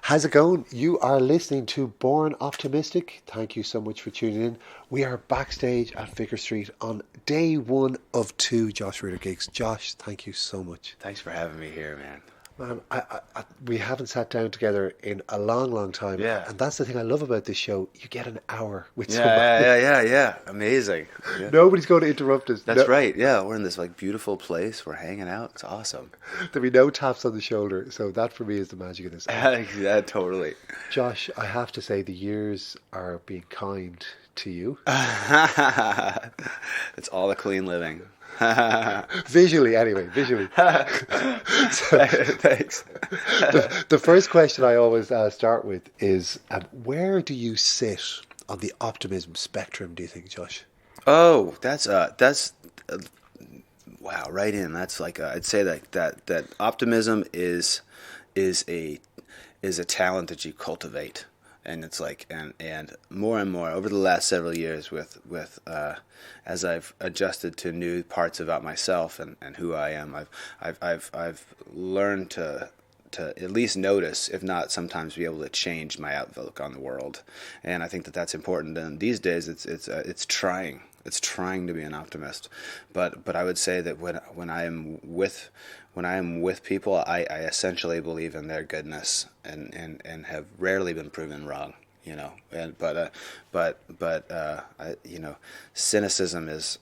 How's it going? You are listening to Born Optimistic. Thank you so much for tuning in. We are backstage at Vicar Street on day one of two Josh Ritter gigs. Josh, thank you so much. Thanks for having me here, man. Man, we haven't sat down together in a long, long time, Yeah. and that's the thing I love about this show. You get an hour with Yeah, yeah, somebody. yeah, yeah, yeah. Amazing. Yeah. Nobody's going to interrupt us. That's right. Yeah, we're in this like beautiful place. We're hanging out. It's awesome. There'll be no taps on the shoulder. So that for me is the magic of this. Yeah, totally. Josh, I have to say the years are being kind to you. It's all the clean living. Visually, anyway, visually. So, Thanks. the first question I always start with is, where do you sit on the optimism spectrum, do you think, Josh? Oh, that's wow, right in. That's like I'd say that optimism is a is a talent that you cultivate, and it's like and more over the last several years with as I've adjusted to new parts about myself and who I am, I've learned to at least notice, if not sometimes be able to change my outlook on the world, and I think that that's important. And these days, it's trying. It's trying to be an optimist, but I would say that when I am with people, I essentially believe in their goodness and have rarely been proven wrong. You know, and cynicism is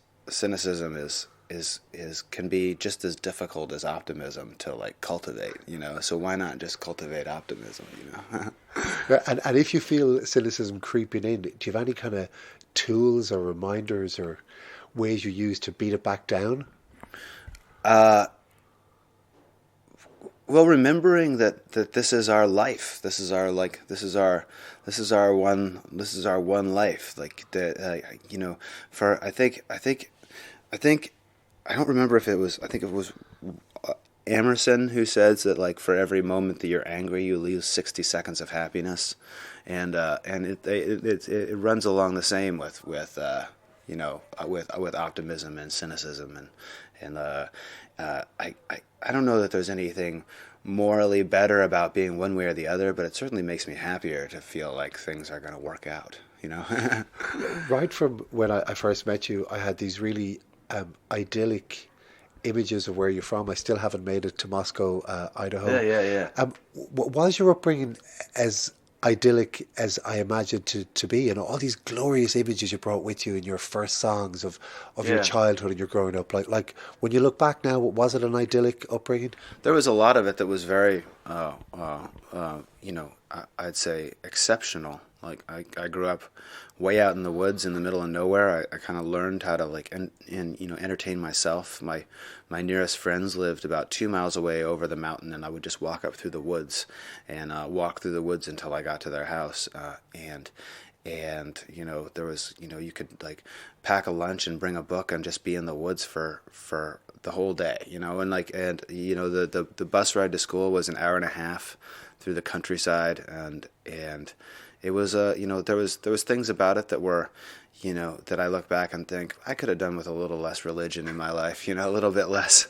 can be just as difficult as optimism to like cultivate. You know, so why not just cultivate optimism? You know. Yeah, and if you feel cynicism creeping in, do you have any kind of tools or reminders or ways you use to beat it back down? Well, remembering that this is our life, this is our one life. Like for I think I don't remember if it was. I think it was Emerson who says that like for every moment that you're angry, you lose 60 seconds of happiness, and it runs along the same with optimism and cynicism and I don't know that there's anything morally better about being one way or the other, but it certainly makes me happier to feel like things are going to work out, you know? Right from when I first met you, I had these really idyllic images of where you're from. I still haven't made it to Moscow, Idaho. Yeah. Was your upbringing as idyllic as I imagined to be? And all these glorious images you brought with you in your first songs of your Yeah. childhood and your growing up. Like when you look back now, was it an idyllic upbringing? There was a lot of it that was very, I'd say exceptional. Like I grew up way out in the woods in the middle of nowhere. I kind of learned how to like entertain myself. My nearest friends lived about 2 miles away over the mountain, and I would just walk up through the woods and walk through the woods until I got to their house. And there was you could like pack a lunch and bring a book and just be in the woods for the whole day, the bus ride to school was an hour and a half through the countryside, and it was there was things about it that were that I look back and think I could have done with a little less religion in my life, a little bit less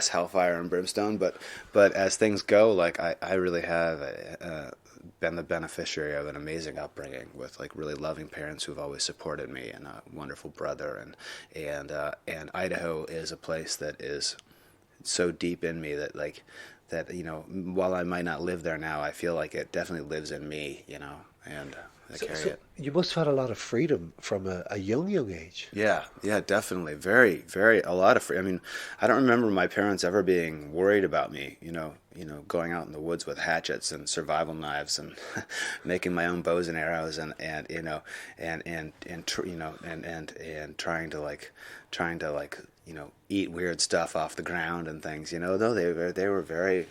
hellfire and brimstone, but as things go, like I really have been the beneficiary of an amazing upbringing with like really loving parents who've always supported me, and a wonderful brother, and Idaho is a place that is so deep in me that while I might not live there now, I feel like it definitely lives in me, and I carry So it. you must have had a lot of freedom from a young age. Yeah, definitely. Very, very, a lot of free. I mean, I don't remember my parents ever being worried about me, going out in the woods with hatchets and survival knives and making my own bows and arrows and trying to eat weird stuff off the ground and things, though they were very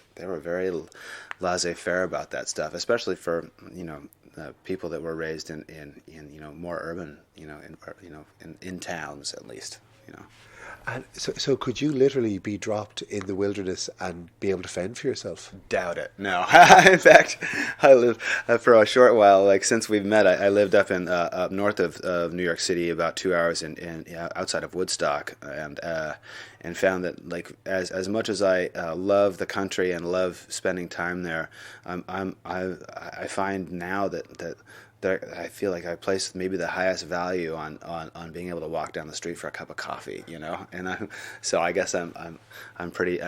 laissez-faire about that stuff, especially for, people that were raised in more urban, in towns at least. you know. And so could you literally be dropped in the wilderness and be able to fend for yourself? Doubt it. No. In fact, I lived for a short while. Like since we've met, I lived up in up north of New York City, about 2 hours in outside of Woodstock, and found that like as much as I love the country and love spending time there, I find now that I feel like I place maybe the highest value on being able to walk down the street for a cup of coffee, you know. And so I guess I'm pretty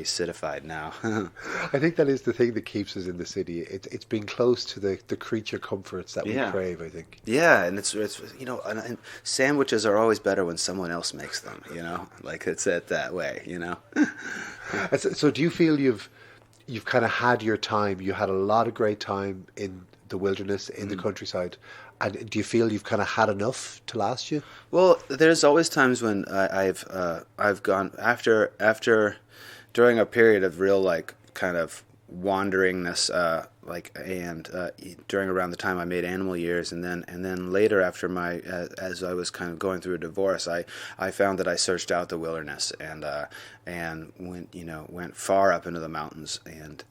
citified now. I think that is the thing that keeps us in the city. It's being close to the creature comforts that we Yeah. crave, I think. Yeah, and it's you know, and sandwiches are always better when someone else makes them, you know. Like it's it that way, you know. So do you feel you've kind of had your time? You had a lot of great time in the wilderness, in the countryside, and do you feel you've kind of had enough to last you? Well, there's always times when I've gone after during a period of real like kind of wanderingness, like and during around the time I made Animal Years, and then later after my as I was kind of going through a divorce, I found that I searched out the wilderness and went far up into the mountains and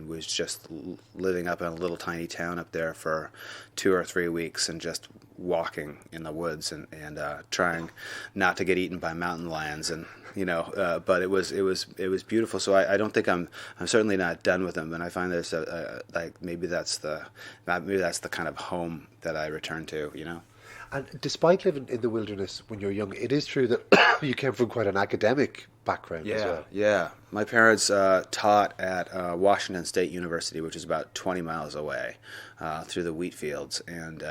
was just living up in a little tiny town up there for 2 or 3 weeks and just walking in the woods and trying not to get eaten by mountain lions and but it was beautiful. So I don't think I'm certainly not done with them, and I find there's like maybe that's the kind of home that I return to, you know. And despite living in the wilderness when you're young, it is true that you came from quite an academic background as well. Yeah. My parents taught at Washington State University, which is about 20 miles away, through the wheat fields, and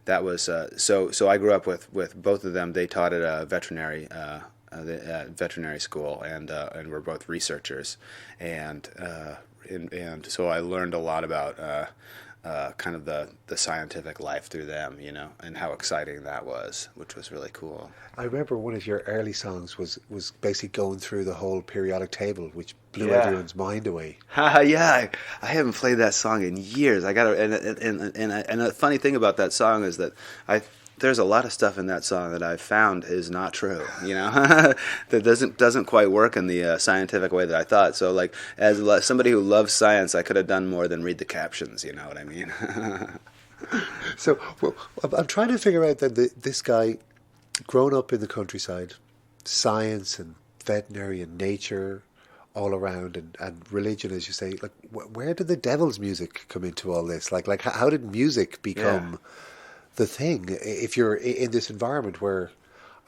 that was so I grew up with both of them. They taught at a veterinary school, and were both researchers, and so I learned a lot about kind of the scientific life through them, you know, and how exciting that was, which was really cool. I remember one of your early songs was basically going through the whole periodic table, which blew Yeah. everyone's mind away. Yeah, I haven't played that song in years. I got to, and the funny thing about that song is that there's a lot of stuff in that song that I've found is not true, you know, that doesn't quite work in the scientific way that I thought. So, like, as somebody who loves science, I could have done more than read the captions. You know what I mean? So well, I'm trying to figure out that this guy, grown up in the countryside, science and veterinary and nature all around, and religion, as you say, like where did the devil's music come into all this? Like how did music become the thing? If you're in this environment where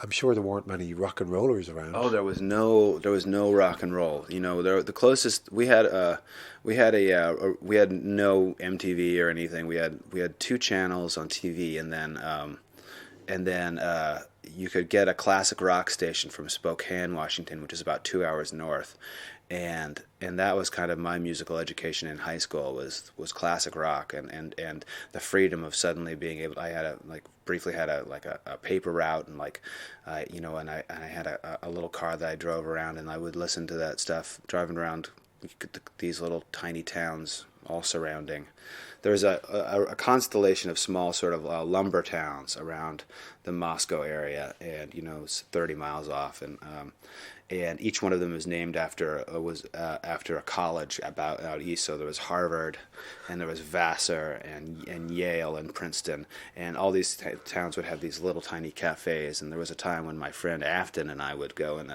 I'm sure there weren't many rock and rollers around. Oh, there was no rock and roll. You know, the closest we had we had no MTV or anything. We had two channels on TV, and then you could get a classic rock station from Spokane, Washington, which is about 2 hours north, and that was kind of my musical education in high school was classic rock and the freedom of suddenly being able. I had briefly had a paper route, and and I had a little car that I drove around, and I would listen to that stuff driving around these little tiny towns all surrounding. There was a constellation of small sort of lumber towns around the Moscow area, and it's 30 miles off, and each one of them was named after a college about out east. So there was Harvard, and there was Vassar, and Yale, and Princeton, and all these towns would have these little tiny cafes. And there was a time when my friend Afton and I would go and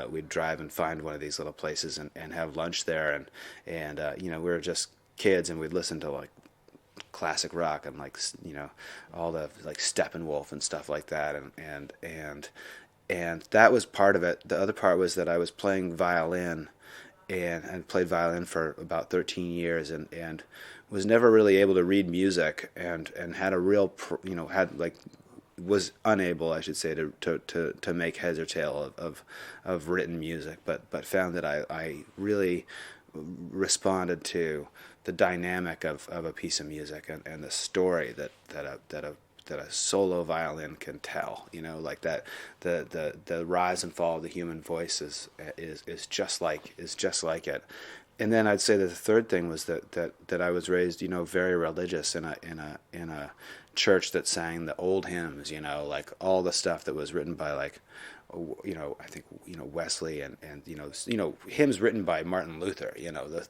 we'd drive and find one of these little places and have lunch there, and we were just kids, and we'd listen to like classic rock and all the like Steppenwolf and stuff like that, and that was part of it. The other part was that I was playing violin and played violin for about 13 years and was never really able to read music and had a real was unable, I should say, to make heads or tail of written music, but found that I really responded to the dynamic of a piece of music and the story that a solo violin can tell, like that the rise and fall of the human voice is just like it, and then I'd say that the third thing was that I was raised, very religious in a church that sang the old hymns, like all the stuff that was written by like, I think Wesley and hymns written by Martin Luther,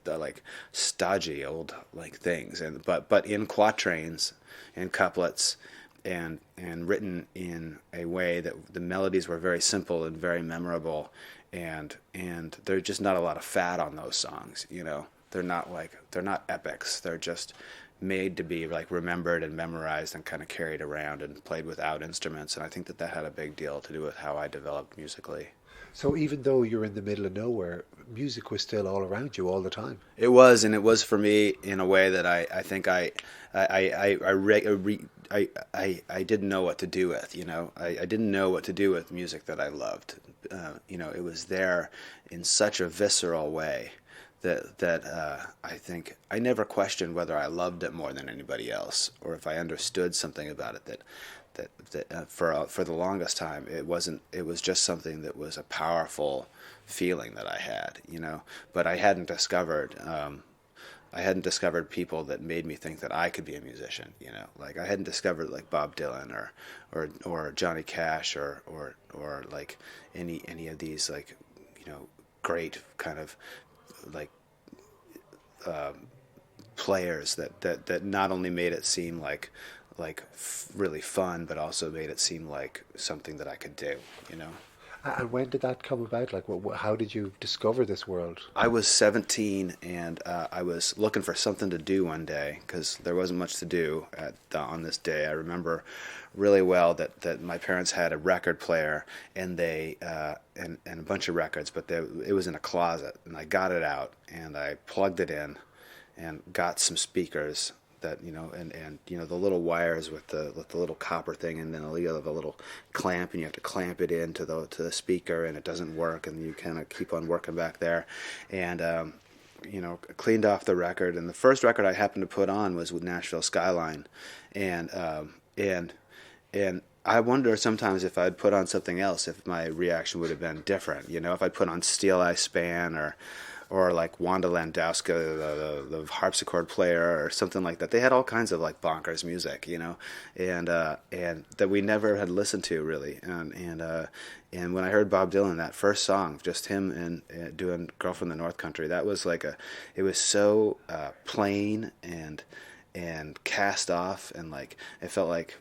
the like stodgy old like things, and but in quatrains and couplets and written in a way that the melodies were very simple and very memorable, and there's just not a lot of fat on those songs. They're not epics. They're just made to be like remembered and memorized and kind of carried around and played without instruments. And I think that had a big deal to do with how I developed musically. So even though you're in the middle of nowhere, music was still all around you all the time. It was, and it was for me in a way that I think I didn't know what to do with. I didn't know what to do with music that I loved. It was there in such a visceral way that I think I never questioned whether I loved it more than anybody else, or if I understood something about it that for the longest time it wasn't. It was just something that was a powerful feeling that I had, But I hadn't discovered. I hadn't discovered people that made me think that I could be a musician, Like I hadn't discovered like Bob Dylan or Johnny Cash or like any of these like great kind of like players that not only made it seem like really fun, but also made it seem like something that I could do. And when did that come about? Like, how did you discover this world? I was 17, and I was looking for something to do one day because there wasn't much to do on this day. I remember really well that my parents had a record player and they and a bunch of records, but it was in a closet, and I got it out and I plugged it in and got some speakers that and the little wires with the little copper thing, and then you have a little clamp, and you have to clamp it into the speaker, and it doesn't work, and you kind of keep on working back there, and cleaned off the record, and the first record I happened to put on was with Nashville Skyline, and I wonder sometimes if I'd put on something else, if my reaction would have been different. If I'd put on Steel Eye Span or like Wanda Landowska, the harpsichord player, or something like that. They had all kinds of like bonkers music, and that we never had listened to really. And when I heard Bob Dylan, that first song, just him and doing "Girl from the North Country," that was like it was so plain and cast off, and like it felt like.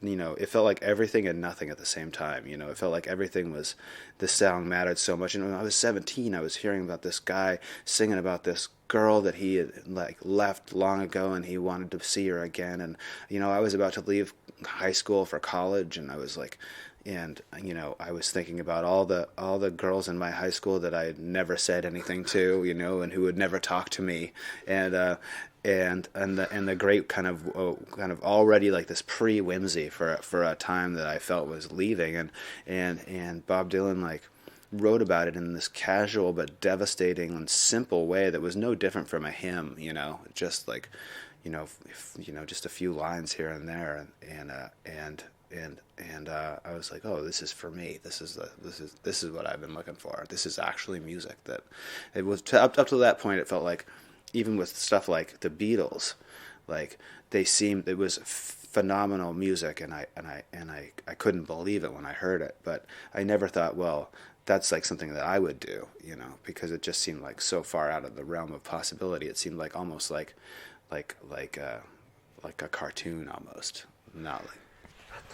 It felt like everything and nothing at the same time. It felt like everything was, this sound mattered so much. And when I was 17, I was hearing about this guy singing about this girl that he had like left long ago, and he wanted to see her again. And I was about to leave high school for college, and I was like, I was thinking about all the girls in my high school that I had never said anything to, and who would never talk to me, and the great kind of already like this pre-whimsy for a time that I felt was leaving, and Bob Dylan like wrote about it in this casual but devastating and simple way that was no different from a hymn, just like just a few lines here and there, and I was like, oh, this is for me. This is what I've been looking for. This is actually music. That it was up to that point. It felt like, even with stuff like the Beatles, like it was phenomenal music, and I couldn't believe it when I heard it. But I never thought, well, that's like something that I would do, because it just seemed like so far out of the realm of possibility. It seemed like almost like a cartoon almost, not like.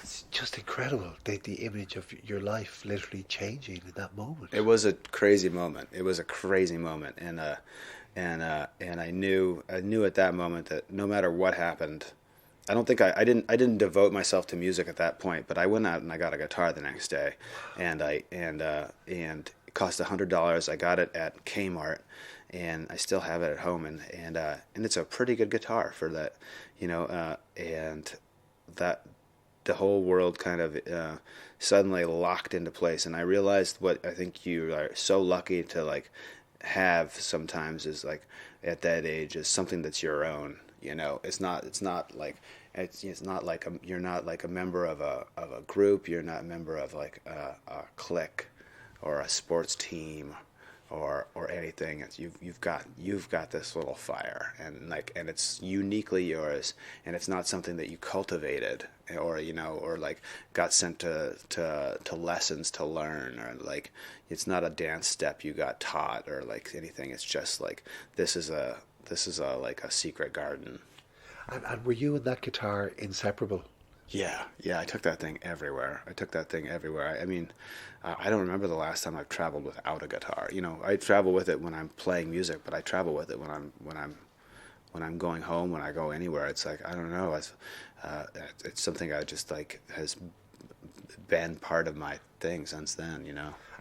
It's just incredible, the image of your life literally changing in that moment. It was a crazy moment. And I knew at that moment that no matter what happened, I don't think I didn't devote myself to music at that point. But I went out and I got a guitar the next day, and it cost $100. I got it at Kmart, and I still have it at home, and it's a pretty good guitar for that, and that. The whole world kind of suddenly locked into place, and I realized what I think you are so lucky to like have sometimes is like at that age is something that's your own. It's not like you're not like a member of a group. You're not a member of like a clique or a sports team or anything. You've got this little fire, and like, and it's uniquely yours, and it's not something that you cultivated, or or like got sent to lessons to learn, or like it's not a dance step you got taught or like anything. It's just like this is a like a secret garden. And were you and that guitar inseparable? Yeah, yeah, I took that thing everywhere. I mean, I don't remember the last time I've traveled without a guitar. I travel with it when I'm playing music, but I travel with it when I'm going home, when I go anywhere. It's like, I don't know. It's something I just like has been part of my thing since then.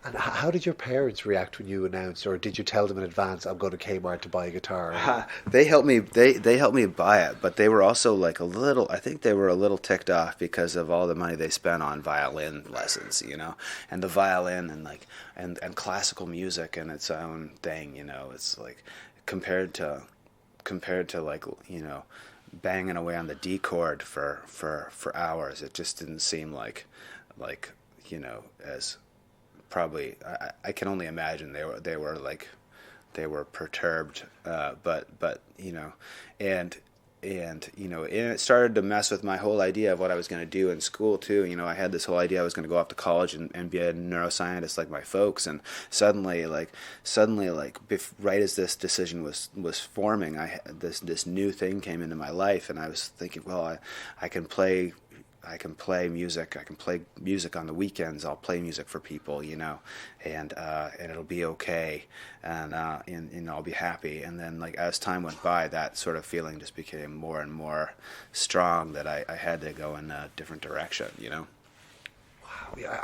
And how did your parents react when you announced, or did you tell them in advance, I'm going to Kmart to buy a guitar? They helped me. They helped me buy it, but they were also like a little. I think they were a little ticked off because of all the money they spent on violin lessons, and the violin and like and classical music and its own thing. It's like compared to like banging away on the D chord for hours. It just didn't seem like as probably I can only imagine they were perturbed, but and it started to mess with my whole idea of what I was going to do in school too. I had this whole idea I was going to go off to college and be a neuroscientist like my folks, and suddenly right as this decision was forming, I had this new thing came into my life, and I was thinking, well, I can play music. I can play music on the weekends. I'll play music for people, and it'll be okay, and I'll be happy. And then, like as time went by, that sort of feeling just became more and more strong that I had to go in a different direction. Yeah,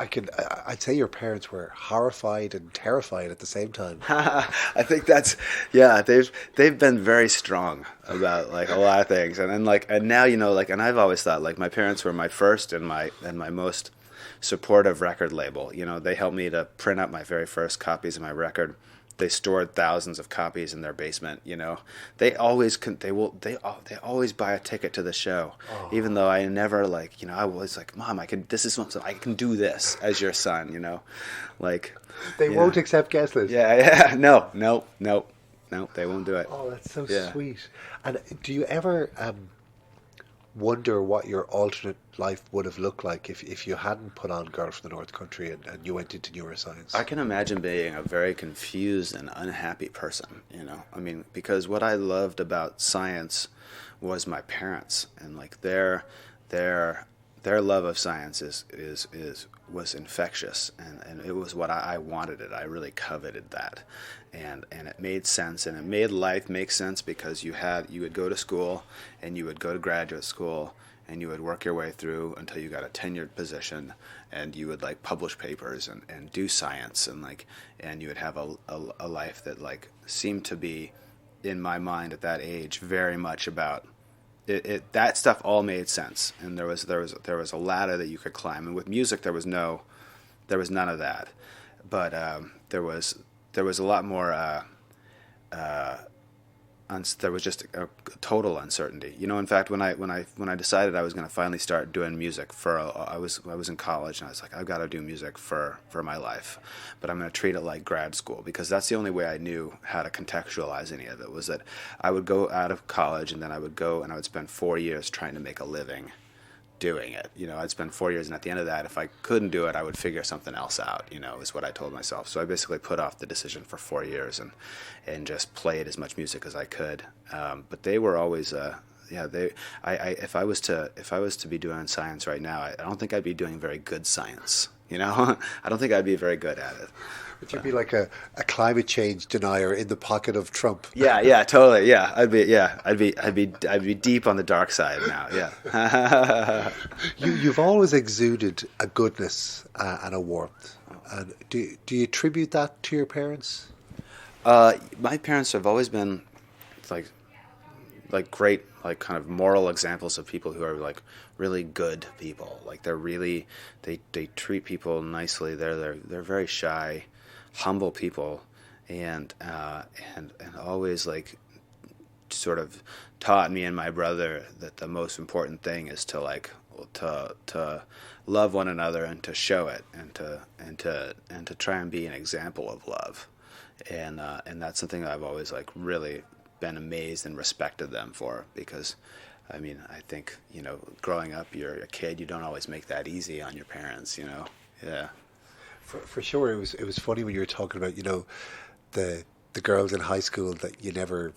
I'd say your parents were horrified and terrified at the same time. I think that's yeah. They've been very strong about like a lot of things, and then and now and I've always thought like my parents were my first and my most supportive record label. They helped me to print out my very first copies of my record. They stored thousands of copies in their basement. They always they always buy a ticket to the show, even though I never I was like, Mom, this is something I can do this as your son. Like they won't accept guest lists. Yeah, no, they won't do it. Oh, that's so sweet. And do you ever wonder what your alternate life would have looked like if you hadn't put on Girl from the North Country and you went into neuroscience? I can imagine being a very confused and unhappy person, I mean, because what I loved about science was my parents, and like their love of science was infectious, and it was what I wanted it. I really coveted that, and it made sense, and it made life make sense because you would go to school, and you would go to graduate school, and you would work your way through until you got a tenured position, and you would like publish papers and do science, and you would have a life that like seemed to be, in my mind at that age, very much about that stuff all made sense, and there was a ladder that you could climb, and with music there was none of that, but there was a lot more. There was just a total uncertainty. In fact, when I decided I was going to finally start doing music I was in college, and I was like, I've got to do music for my life, but I'm going to treat it like grad school, because that's the only way I knew how to contextualize any of it, was that I would go out of college, and then I would go and I would spend 4 years trying to make a living doing it. I'd spend 4 years, and at the end of that, if I couldn't do it, I would figure something else out, is what I told myself. So I basically put off the decision for 4 years and just played as much music as I could. But they were always, if I was to be doing science right now, I don't think I'd be doing very good science. I don't think I'd be very good at it. Would you be like a climate change denier in the pocket of Trump? Yeah, totally. Yeah, I'd be deep on the dark side now. Yeah. You've always exuded a goodness and a warmth. And do you attribute that to your parents? My parents have always been like great, like kind of moral examples of people who are like really good people. Like they're really they treat people nicely. They're very shy, humble people, and always like sort of taught me and my brother that the most important thing is to to love one another and to show it, and to try and be an example of love. and that's something I've always like really been amazed and respected them for, because I mean, I think, growing up, you're a kid, you don't always make that easy on your parents, Yeah. For sure, it was funny when you were talking about the girls in high school that you never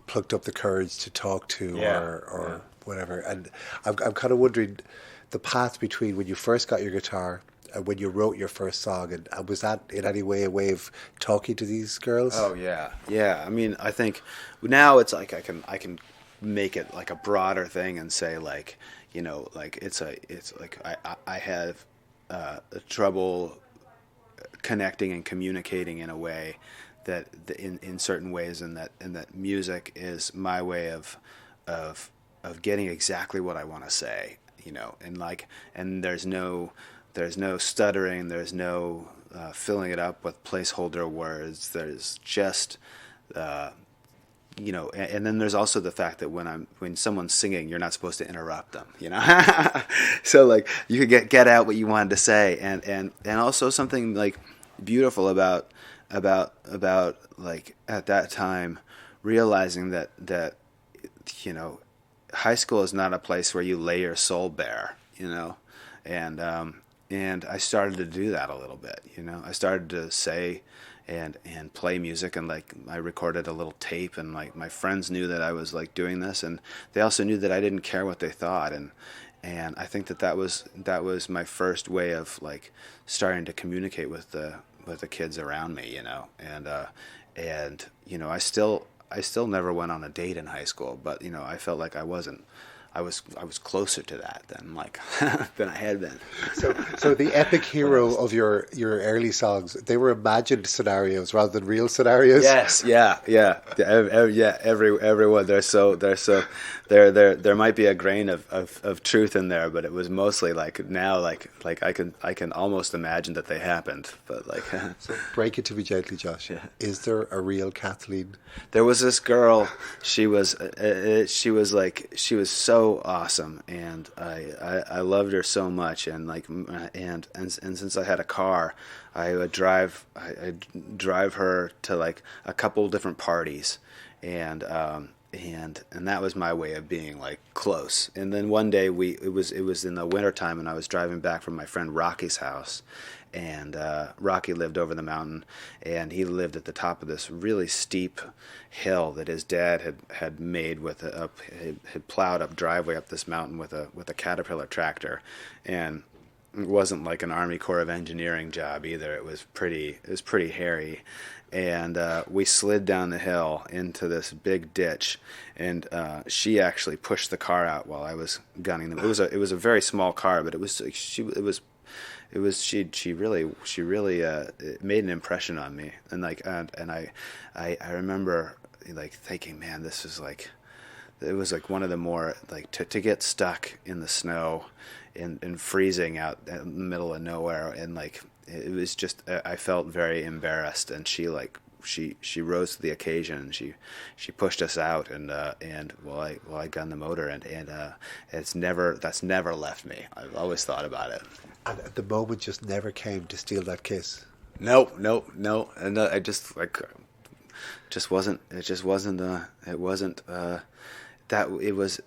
plucked up the courage to talk to Yeah. or whatever. And I'm kind of wondering the path between when you first got your guitar and when you wrote your first song, and was that in any way a way of talking to these girls? Oh yeah, yeah. I mean, I think now it's like I can make it like a broader thing and say like, like it's like I have trouble connecting and communicating in a way that in certain ways, and that music is my way of getting exactly what I want to say, and there's no stuttering, there's no filling it up with placeholder words. There's just and then there's also the fact that when someone's singing, you're not supposed to interrupt them, So like you could get out what you wanted to say, and also something like beautiful about like at that time realizing that high school is not a place where you lay your soul bare, and I started to do that a little bit, I started to say and play music, and like I recorded a little tape, and like my friends knew that I was like doing this, and they also knew that I didn't care what they thought, and I think that was my first way of like starting to communicate with the kids around me, and I still never went on a date in high school, but I felt like I was closer to that than I had been. So the epic hero of your early songs, they were imagined scenarios rather than real scenarios. Yes, yeah. Everyone. There might be a grain of truth in there, but it was mostly like now, like I can almost imagine that they happened, but like. So break it to me gently, Josh. Yeah. Is there a real Kathleen? There was this girl. She was so awesome, and I loved her so much, and like and since I had a car, I would drive her to like a couple different parties, and that was my way of being like close. And then one day it was in the wintertime, and I was driving back from my friend Rocky's house, and Rocky lived over the mountain, and he lived at the top of this really steep hill that his dad had made with had plowed up driveway up this mountain with a Caterpillar tractor, and it wasn't like an Army Corps of Engineering job either. It was pretty hairy, and we slid down the hill into this big ditch, and she actually pushed the car out while I was gunning them. It was a very small car, but she really it made an impression on me, and like and I remember like thinking, man, this is like, it was like one of the more like to get stuck in the snow and freezing out in the middle of nowhere, and like it was just, I felt very embarrassed, and she rose to the occasion, and she pushed us out, and I gunned the motor, and that's never left me. I've always thought about it. And the moment just never came to steal that kiss. No, and I just like just wasn't. It just wasn't. It wasn't. That it was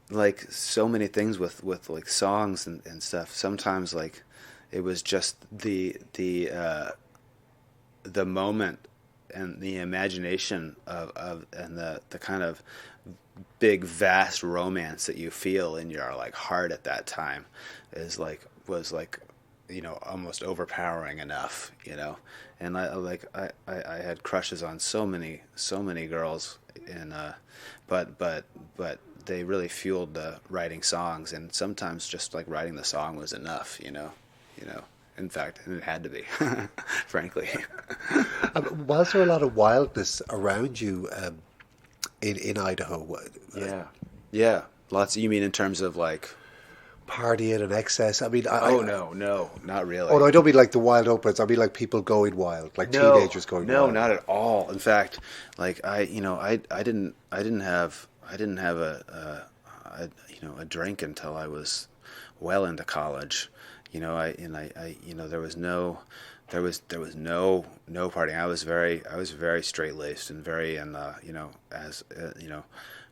like so many things with like songs and stuff. Sometimes like it was just the moment and the imagination of and the kind of big vast romance that you feel in your like heart at that time was like almost overpowering enough, and I had crushes on so many girls, and but they really fueled the writing songs, and sometimes just like writing the song was enough, in fact, and it had to be, frankly. Was there a lot of wildness around you in Idaho? Yeah, lots. You mean in terms of like partying and excess? I mean, no, not really. Oh no, I don't mean like the wild opens. I mean like people going wild, like teenagers going wild. No, not at all. In fact, like I didn't have a drink until I was well into college. There was there was no partying. I was very straight laced and very as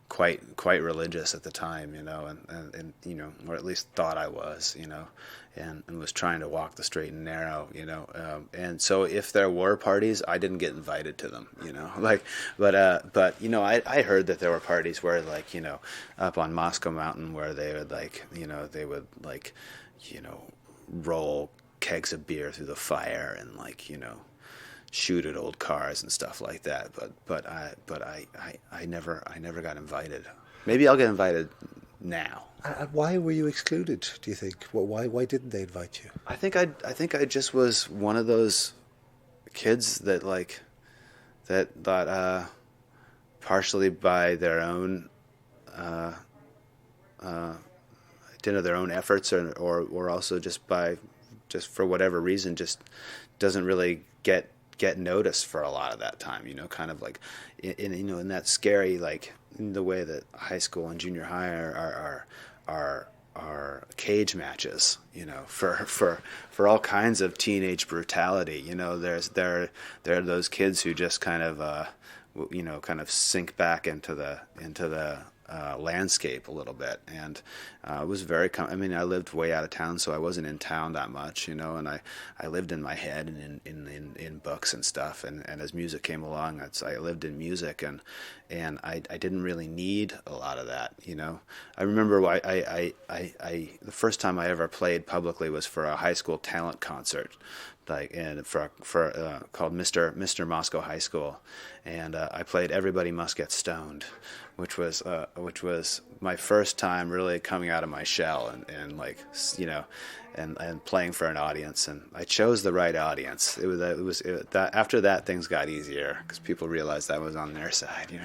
quite religious at the time, and or at least thought I was, and was trying to walk the straight and narrow, and so if there were parties, I didn't get invited to them, but I heard that there were parties where, like, up on Moscow Mountain, where they would, like, roll kegs of beer through the fire and, like, shoot at old cars and stuff like that. I never got invited. Maybe I'll get invited now. And why were you excluded, do you think? Well, why didn't they invite you? I think I just was one of those kids that, like, that thought, partially by their own their own efforts, or also just for whatever reason, just doesn't really get noticed for a lot of that time, kind of like in that scary, like, in the way that high school and junior high are cage matches, for all kinds of teenage brutality. There are those kids who just kind of sink back into the landscape a little bit, and it was very. I lived way out of town, so I wasn't in town that much, and I lived in my head and in books and stuff, and as music came along, I lived in music, and I didn't really need a lot of that, I remember I the first time I ever played publicly was for a high school talent concert, called Mr. Moscow High School, and I played "Everybody Must Get Stoned," which was my first time really coming out of my shell and playing for an audience, and I chose the right audience. After that, things got easier because people realized I was on their side,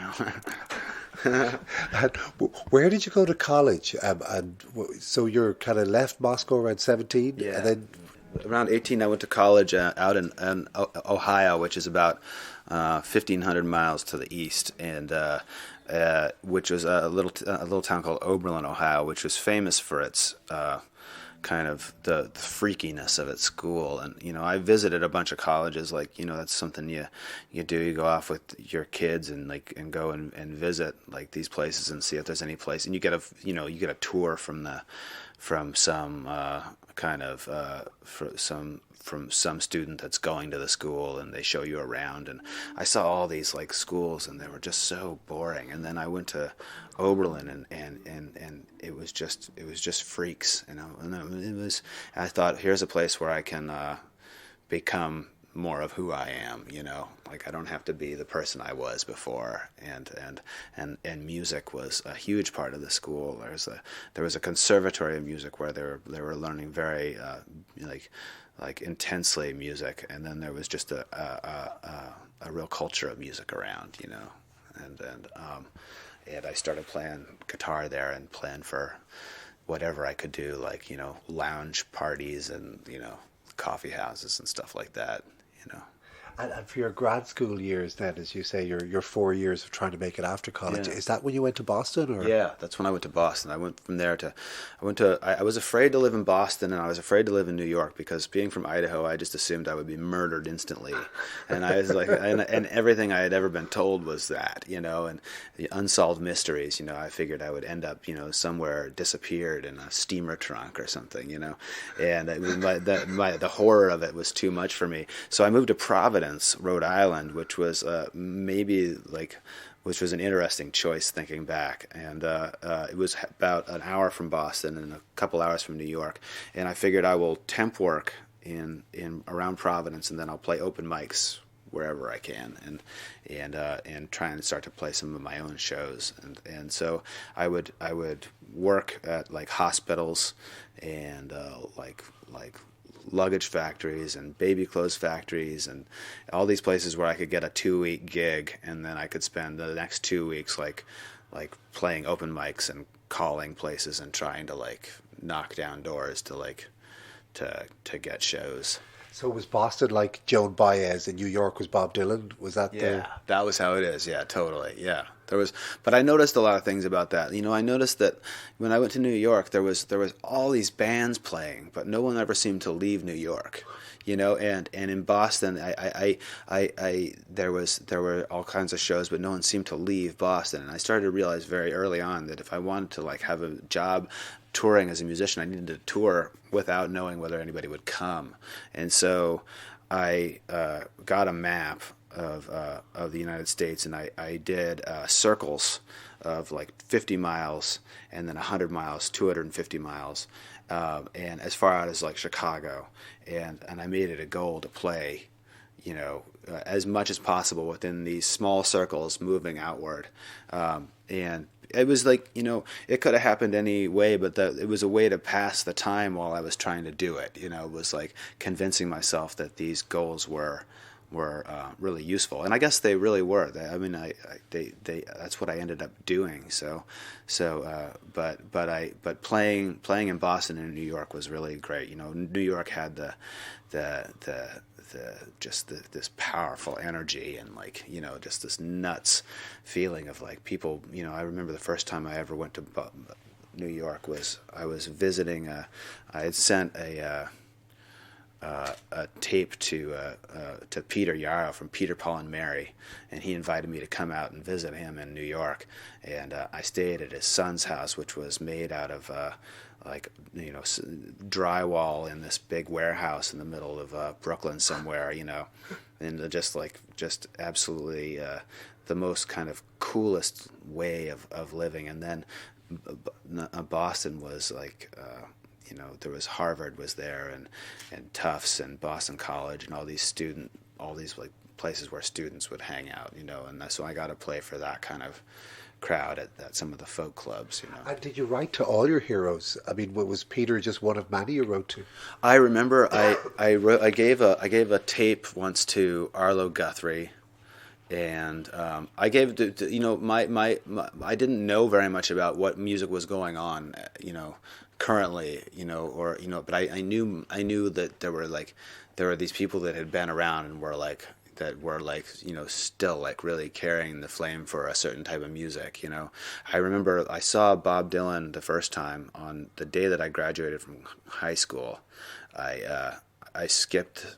And where did you go to college? So you're kind of left Moscow around 17, Yeah. and then Around 18, I went to college out in Ohio, which is about 1,500 miles to the east, and which was a little town called Oberlin, Ohio, which was famous for its kind of the freakiness of its school. And I visited a bunch of colleges. Like, that's something you do. You go off with your kids and go and visit, like, these places and see if there's any place. And you get a tour from some from some student that's going to the school, and they show you around. And I saw all these, like, schools, and they were just so boring. And then I went to Oberlin, and it was just freaks, and I thought, here's a place where I can become more of who I am, like, I don't have to be the person I was before. And music was a huge part of the school. There was a conservatory of music where they were learning very like intensely music, and then there was just a real culture of music around, and I started playing guitar there and playing for whatever I could do, like, lounge parties and coffee houses and stuff like that. And for your grad school years, then, as you say, your 4 years of trying to make it after college, Yeah. is that when you went to Boston? Or? Yeah, that's when I went to Boston. I went from there I was afraid to live in Boston, and I was afraid to live in New York, because being from Idaho, I just assumed I would be murdered instantly. And I was like, and everything I had ever been told was that, and the unsolved mysteries, I figured I would end up, somewhere disappeared in a steamer trunk or something, and the horror of it was too much for me. So I moved to Providence, Rhode Island, which was which was an interesting choice thinking back. And it was about an hour from Boston and a couple hours from New York. And I figured I will temp work in around Providence, and then I'll play open mics wherever I can, and try and start to play some of my own shows. And so I would work at, like, hospitals and like luggage factories and baby clothes factories and all these places where I could get a 2-week gig, and then I could spend the next 2 weeks like playing open mics and calling places and trying to, like, knock down doors to get shows. So was Boston like Joan Baez and New York was Bob Dylan? Was that Yeah, that was how it is. Yeah, totally. Yeah, But I noticed a lot of things about that. I noticed that when I went to New York, there was all these bands playing, but no one ever seemed to leave New York. And in Boston, there were all kinds of shows, but no one seemed to leave Boston. And I started to realize very early on that if I wanted to like have a job touring as a musician, I needed to tour without knowing whether anybody would come. And so I got a map of the United States, and I did circles of like 50 miles, and then 100 miles, 250 miles, and as far out as like Chicago, and I made it a goal to play, as much as possible within these small circles moving outward, and it was like, it could have happened any way, but it was a way to pass the time while I was trying to do it. It was like convincing myself that these goals were really useful, and I guess they really were. That's what I ended up doing. But playing in Boston and New York was really great. New York had this powerful energy and just this nuts feeling of like people. I remember the first time I ever went to New York I was visiting. I had sent a tape to Peter Yarrow from Peter, Paul and Mary, and he invited me to come out and visit him in New York. And I stayed at his son's house, which was made out of drywall in this big warehouse in the middle of Brooklyn somewhere, and just absolutely the most kind of coolest way of living. And then Boston was like. There was Harvard was there, and Tufts and Boston College and all these like places where students would hang out, and so I got to play for that kind of crowd at some of the folk clubs, And did you write to all your heroes? I mean, was Peter just one of many you wrote to? I remember I gave a tape once to Arlo Guthrie. And I gave I didn't know very much about what music was going on, currently, but I knew that there were these people that had been around and were still like really carrying the flame for a certain type of music. I remember I saw Bob Dylan the first time on the day that I graduated from high school. I skipped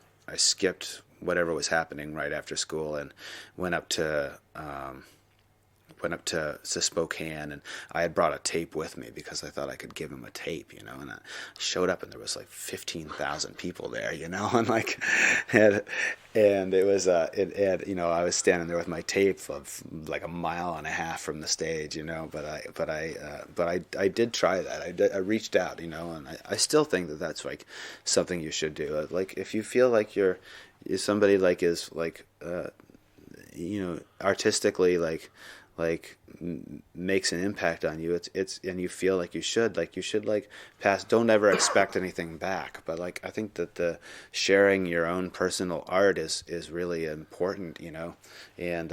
whatever was happening right after school and went up to Spokane, and I had brought a tape with me because I thought I could give him a tape, and I showed up and there was like 15,000 people there, and it was I was standing there with my tape of like a mile and a half from the stage, but I did try that. I reached out, and I still think that that's like something you should do. Like if you feel like somebody like is like artistically makes an impact on you, it's and you feel like you should pass. Don't ever expect anything back, but I think that the sharing your own personal art is really important, and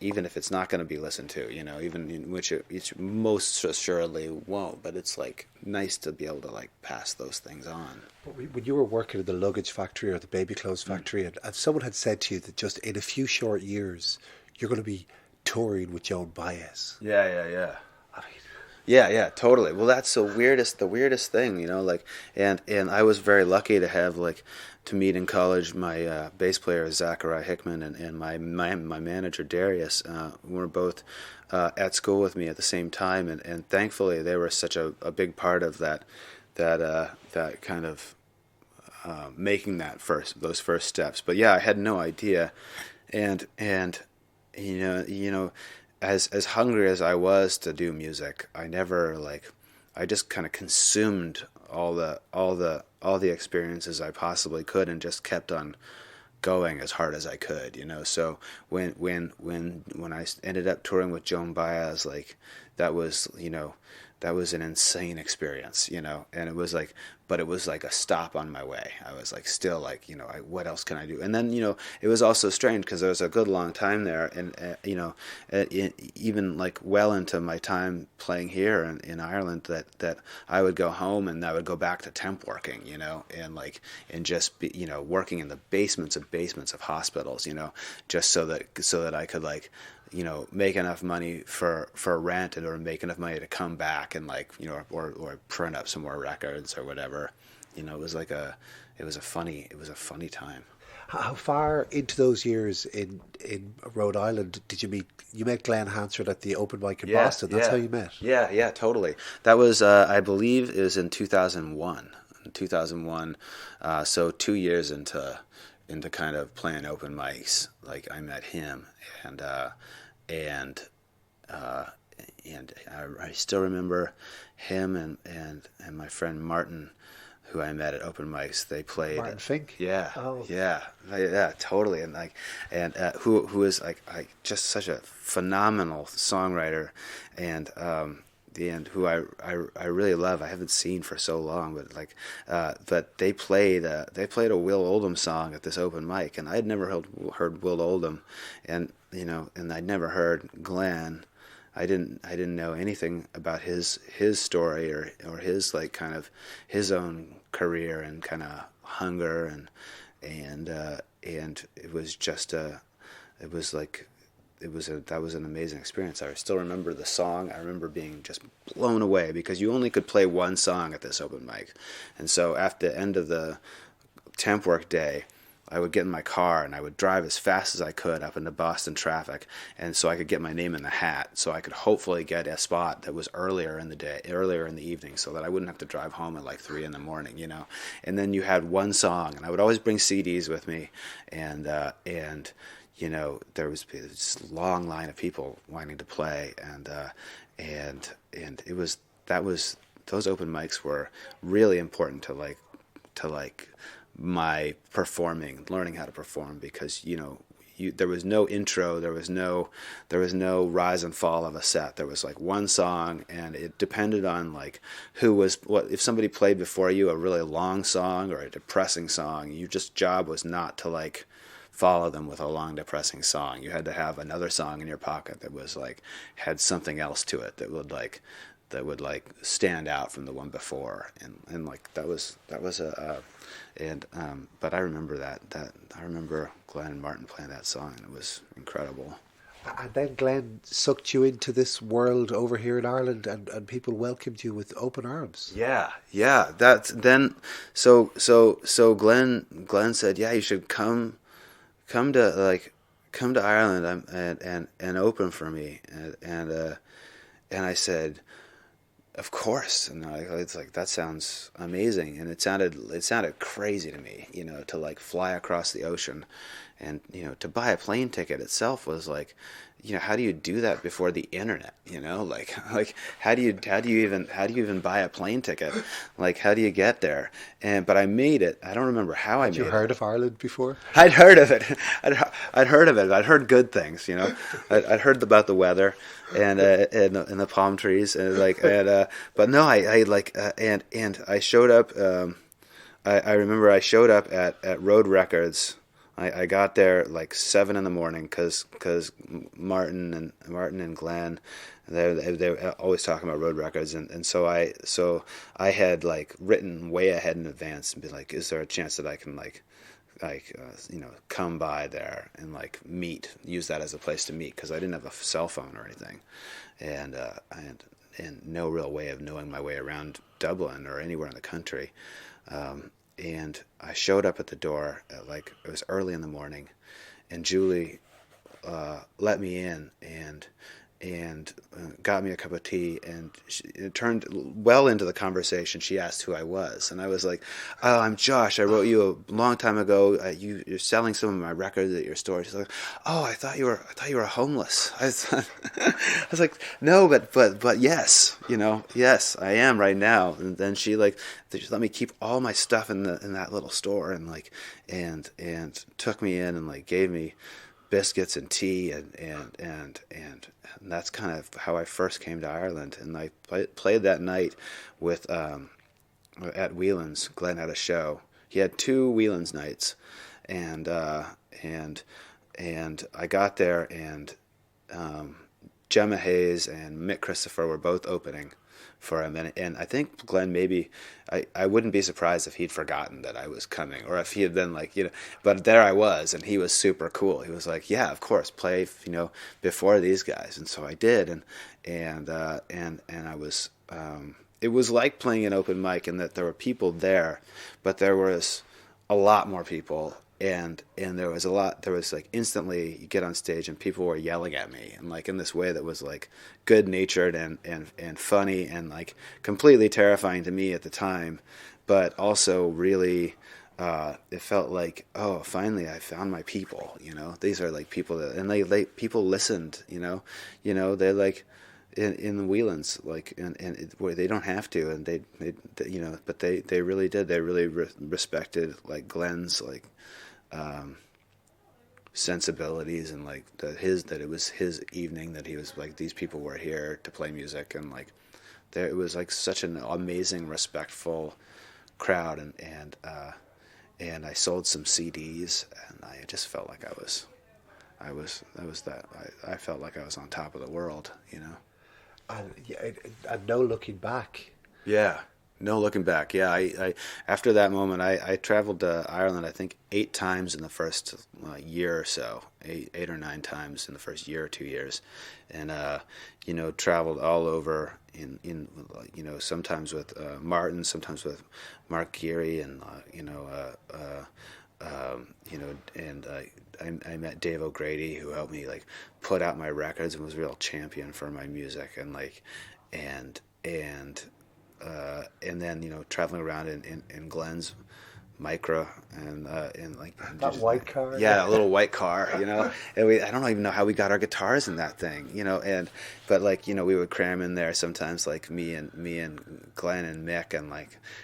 even if it's not going to be listened to, even in which it most assuredly won't, but it's nice to be able to pass those things on. When you were working in the luggage factory or the baby clothes factory, and someone had said to you that just in a few short years you're going to be touring with Joan Baez. Yeah. I mean, yeah, totally. Well, that's the weirdest thing, and I was very lucky to have to meet in college my bass player Zachariah Hickman and my manager Darius, who were both at school with me at the same time, and thankfully they were such a big part of that kind of making those first steps. But yeah, I had no idea, and as hungry as I was to do music, I never I just kind of consumed all the experiences I possibly could and just kept on going as hard as I could, So when I ended up touring with Joan Baez, that was an insane experience, and it was but it was a stop on my way. I was still what else can I do? And then, it was also strange because there was a good long time there, and even well into my time playing here in Ireland, that I would go home and I would go back to temp working, and just be, working in the basements of hospitals, just so that I could make enough money for rent or make enough money to come back and like, or print up some more records or whatever. It was a funny time. How far into those years in Rhode Island did you meet? You met Glenn Hansard at the open mic in Boston. That's how you met. Yeah, totally. That was, I believe, it was in 2001. In 2001, so 2 years into kind of playing open mics, like I met him, and I still remember him and my friend Martin, who I met at open mics. They played Martin Fink. Yeah, Oh. yeah, totally, and who is like just such a phenomenal songwriter, and who I really love. I haven't seen for so long, but they played a Will Oldham song at this open mic, and I had never heard Will Oldham, and I'd never heard Glenn. I didn't know anything about his story or his like kind of his own career and kind of hunger and it was just that was an amazing experience. I still remember the song. I remember being just blown away because you only could play one song at this open mic, and so after the end of the temp work day, I would get in my car and I would drive as fast as I could up into Boston traffic, and so I could get my name in the hat, so I could hopefully get a spot that was earlier in the evening, so that I wouldn't have to drive home at like 3 a.m. And then you had one song, and I would always bring CDs with me, and there was this long line of people wanting to play, and those open mics were really important to my performing, learning how to perform, because there was no intro, there was no rise and fall of a set. There was like one song, and it depended on like if somebody played before you a really long song or a depressing song, your job was not to like follow them with a long depressing song. You had to have another song in your pocket that was like had something else to it that would stand out from the one before, and like that was but I remember that I remember Glenn and Martin playing that song, and it was incredible. And then Glenn sucked you into this world over here in Ireland, and people welcomed you with open arms. Yeah. That's then. So Glenn said, yeah, you should come to Ireland and open for me, and I said, of course. And it's like, that sounds amazing, and it sounded crazy to me, to like fly across the ocean, and to buy a plane ticket itself was like, how do you do that before the internet? Like how do you even buy a plane ticket? Like, how do you get there? But I made it. I don't remember how I made it. Had you heard of Ireland before? I'd heard of it. I'd heard of it. I'd heard good things. I'd heard about the weather and the palm trees but no, I showed up. I remember I showed up at Road Records. I got there like 7 a.m. because Martin and Glenn, they were always talking about Road Records, and so I had like written way ahead in advance and be like, is there a chance that I can come by there and like use that as a place to meet, because I didn't have a cell phone or anything, and no real way of knowing my way around Dublin or anywhere in the country. And I showed up at the door at it was early in the morning, and Julie let me in and got me a cup of tea, and it turned well into the conversation. She asked who I was, and I was like, "Oh, I'm Josh. I wrote you a long time ago. You're selling some of my records at your store." She's like, "Oh, I thought you were homeless." I was like, "No, but yes, yes, I am right now." And then she let me keep all my stuff in that little store, and took me in and gave me biscuits and tea, and that's kind of how I first came to Ireland. And I played that night with at Whelan's. Glenn had a show. He had 2 Whelan's nights, and I got there, and Gemma Hayes and Mick Christopher were both opening for him, and I think Glenn, maybe I wouldn't be surprised if he'd forgotten that I was coming, or if he had been like, but there I was, and he was super cool. He was like, yeah, of course, play, before these guys. And so I did, and I was, it was like playing an open mic in that there were people there, but there was a lot more people. And there was like instantly you get on stage and people were yelling at me, and like in this way that was like good natured and funny and like completely terrifying to me at the time, but also really it felt like, oh, finally I found my people. These are like people that, and they people listened. They're like in the Whelan's, like and where they don't have to, and they but they really did. They really respected like Glenn's like sensibilities, and like that it was his evening, that he was like, these people were here to play music, and like it was like such an amazing, respectful crowd, and I sold some CDs, and I just felt like I felt like I was on top of the world. And no looking back. Yeah. No looking back. Yeah, I after that moment, I traveled to Ireland, I think 8 times in the first year or so, 8 or 9 times in the first year or 2 years, and traveled all over in sometimes with Martin, sometimes with Mark Geary, and I met Dave O'Grady, who helped me like put out my records and was a real champion for my music, and then traveling around in Glenn's Micra, and like that just, white car. Yeah, a little white car, and I don't even know how we got our guitars in that thing, but like we would cram in there sometimes, like me and Glenn and Mick,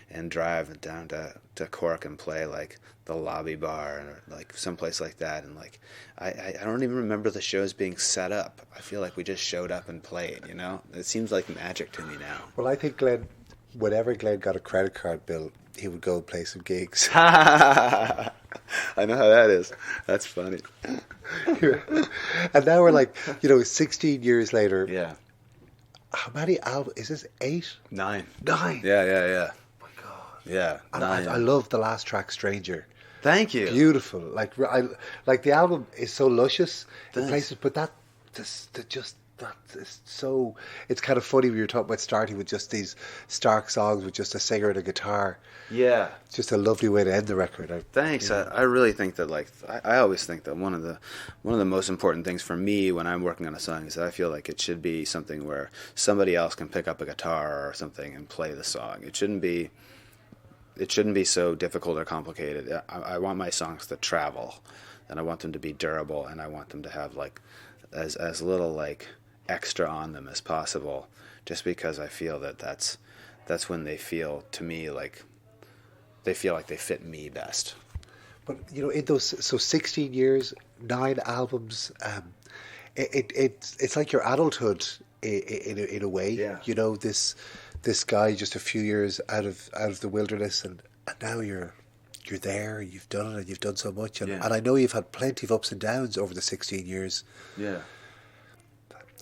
and drive down to Cork and play like the Lobby Bar, or like someplace like that, and like I don't even remember the shows being set up. I feel like we just showed up and played. It seems like magic to me now. Well, I think whenever Glenn got a credit card bill, he would go and play some gigs. I know how that is. That's funny. And now we're like, 16 years later. Yeah. How many albums? Is this 8? 9. 9? Yeah. Oh my God. Yeah. I love the last track, Stranger. Thank you. Beautiful. Like the album is so luscious in places, but that is so. It's kind of funny when you're talking about starting with just these stark songs with just a singer and a guitar. Yeah. It's just a lovely way to end the record. Thanks. I really think that I always think that one of the most important things for me when I'm working on a song is that I feel like it should be something where somebody else can pick up a guitar or something and play the song. It shouldn't be so difficult or complicated. I want my songs to travel, and I want them to be durable, and I want them to have like as little like extra on them as possible, just because I feel that that's when they feel to me like they feel like they fit me best. But in those 16 years, 9 albums, it's like your adulthood in a way. Yeah. This guy just a few years out of the wilderness, and now you're there. You've done it, and you've done so much, and I know you've had plenty of ups and downs over the 16 years. Yeah.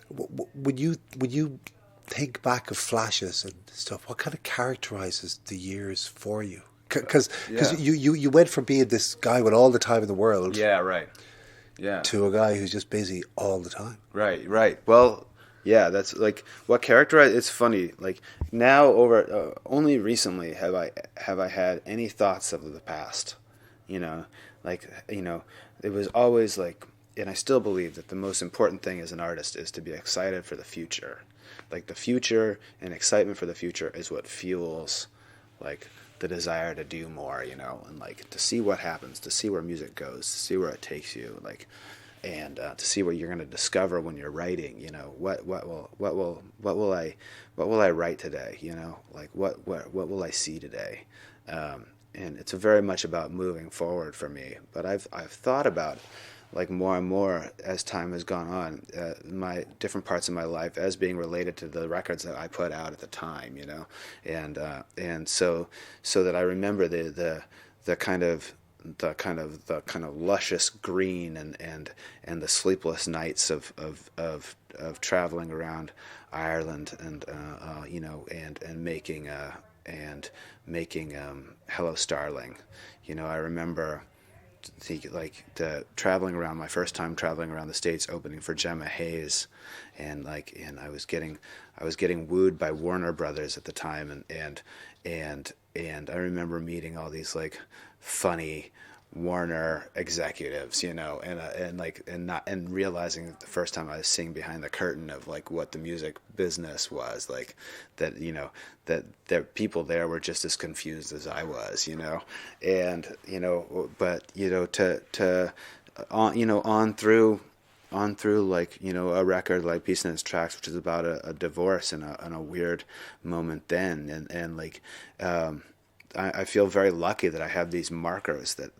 When you think back of flashes and stuff, what kind of characterizes the years for you? Because you went from being this guy with all the time in the world, to a guy who's just busy all the time. Right. Well, yeah, that's like what characterized. It's funny. Like now, over only recently have I had any thoughts of the past. It was always like, and I still believe that the most important thing as an artist is to be excited for the future. Like the future and excitement for the future is what fuels, like, the desire to do more, and like to see what happens, to see where music goes, to see where it takes you, like, and to see what you're going to discover when you're writing. What will I write today? Like what will I see today? And it's very much about moving forward for me. But I've thought about, like, more and more as time has gone on, my different parts of my life as being related to the records that I put out at the time, and so that I remember the kind of the kind of luscious green and the sleepless nights of traveling around Ireland and and making Hello Starling. I remember the traveling around, my first time traveling around the States, opening for Gemma Hayes, and I was getting wooed by Warner Brothers at the time, and I remember meeting all these like funny Warner executives, and realizing the first time I was seeing behind the curtain of like what the music business was like, that that the people there were just as confused as I was, and but to on through like a record like Peace and Its Tracks, which is about a divorce and a weird moment then, and like I feel very lucky that I have these markers that